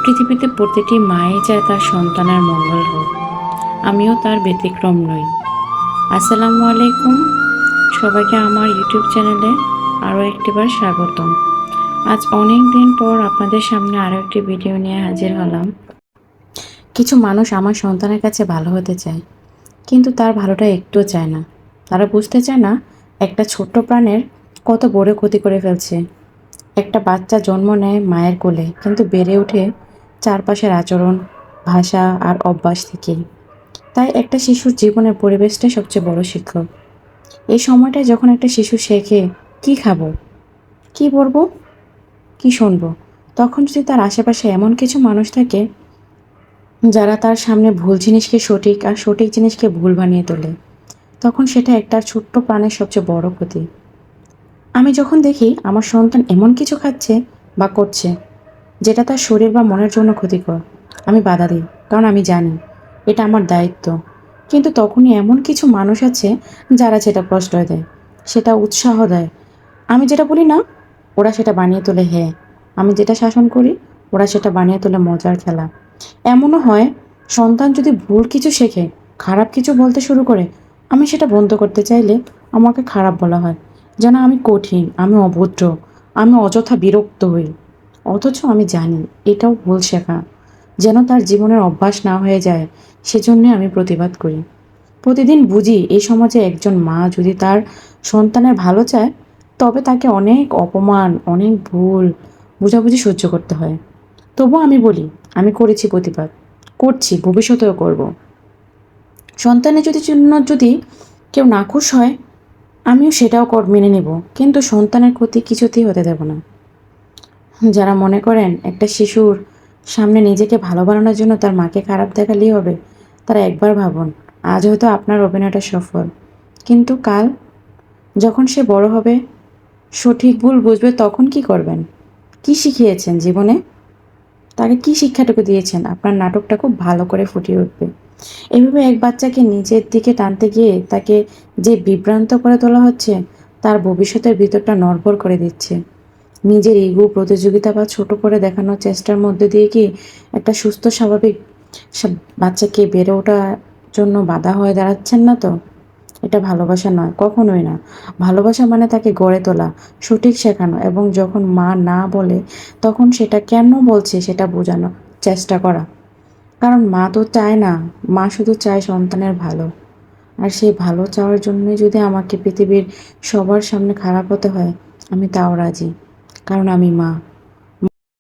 পৃথিবীতে প্রতিটি মাই চায় তার সন্তানের মঙ্গল হোক। আমিও তার ব্যতিক্রম নই। আসসালামু আলাইকুম, সবাইকে আমার ইউটিউব চ্যানেলে আরও একটিবার স্বাগতম। আজ অনেক দিন পর আপনাদের সামনে আরও একটি ভিডিও নিয়ে হাজির হলাম। কিছু মানুষ আমার সন্তানের কাছে ভালো হতে চায়, কিন্তু তার ভালোটা একটুও চায় না। তারা বুঝতে চায় না একটা ছোট্ট প্রাণের কত বড় ক্ষতি করে ফেলছে। একটা বাচ্চা জন্ম নেয় মায়ের কোলে, কিন্তু বেড়ে ওঠে চারপাশের আচরণ, ভাষা আর অভ্যাস থেকে। তাই একটা শিশুর জীবনের পরিবেশটাই সবচেয়ে বড় শিক্ষক। এই সময়টায় যখন একটা শিশু শেখে কি খাবো, কি পরবো, কি শুনবো, তখন যদি তার আশেপাশে এমন কিছু মানুষ থাকে যারা তার সামনে ভুল জিনিসকে সঠিক আর সঠিক জিনিসকে ভুল বানিয়ে তোলে, তখন সেটা একটা ছোট্ট প্রাণের সবচেয়ে বড় ক্ষতি। আমি যখন দেখি আমার সন্তান এমন কিছু খাচ্ছে বা করছে যেটা তার শরীর বা মনের জন্য ক্ষতিকর, আমি বাধা দিই, কারণ আমি জানি এটা আমার দায়িত্ব। কিন্তু তখনই এমন কিছু মানুষ আছে যারা সেটা প্রশ্রয় দেয়, সেটা উৎসাহ দেয়। আমি যেটা বলি না, ওরা সেটা বানিয়ে তোলে হ্যাঁ। আমি যেটা শাসন করি, ওরা সেটা বানিয়ে তোলে মজার খেলা। এমনও হয়, সন্তান যদি ভুল কিছু শেখে, খারাপ কিছু বলতে শুরু করে, আমি সেটা বন্ধ করতে চাইলে আমাকে খারাপ বলা হয়, যেন আমি কঠিন, আমি অভদ্র, আমি অযথা বিরক্ত হই। অথচ আমি জানি এটাও ভুল শেখা, যেন তার জীবনের অভ্যাস না হয়ে যায়। সেজন্যে আমি প্রতিবাদ করি। প্রতিদিন বুঝি এই সমাজে একজন মা যদি তার সন্তানের ভালো চায়, তবে তাকে অনেক অপমান, অনেক ভুল বোঝাবুঝি সহ্য করতে হয়। তবুও আমি বলি, আমি করেছি প্রতিবাদ, করছি, ভবিষ্যতেও করব। সন্তানের যদি কেউ নাখুশ হয়, আমিও সেটাও মেনে নেব, কিন্তু সন্তানের ক্ষতি কিছুতেই হতে দেব না। যারা মনে করেন একটা শিশুর সামনে নিজেকে ভালো বানানোর জন্য তার মাকে খারাপ দেখালেই হবে, তারা একবার ভাবুন, আজ হয়তো আপনার অভিনয়টা সফল, কিন্তু কাল যখন সে বড় হবে, সঠিক ভুল বুঝবে, তখন কি করবেন? কি শিখিয়েছেন জীবনে? তাকে কি শিক্ষাটুকু দিয়েছেন? আপনার নাটকটা খুব ভালো করে ফুটিয়ে উঠবে। এভাবে এক বাচ্চাকে নিজের দিকে টানতে গিয়ে তাকে যে বিভ্রান্ত করে তোলা হচ্ছে, তার ভবিষ্যতের ভিতরটা নড়বড় করে দিচ্ছে। নিজের ইগো, প্রতিযোগিতা বা ছোট করে দেখানোর চেষ্টার মধ্যে দিয়ে কি একটা সুস্থ স্বাভাবিক বাচ্চাকে বেড়ে ওঠার জন্য বাধা হয়ে দাঁড়াচ্ছেন না তো? এটা ভালোবাসা নয়, কখনোই না। ভালোবাসা মানে তাকে গড়ে তোলা, সঠিক শেখানো, এবং যখন মা না বলে তখন সেটা কেন বলছে সেটা বোঝানোর চেষ্টা করা। কারণ মা তো চায় না, মা শুধু চায় সন্তানের ভালো। আর সেই ভালো চাওয়ার জন্যই যদি আমাকে পৃথিবীর সবার সামনে খারাপ হতে হয়, আমি তাও রাজি, কারণ আমি মা।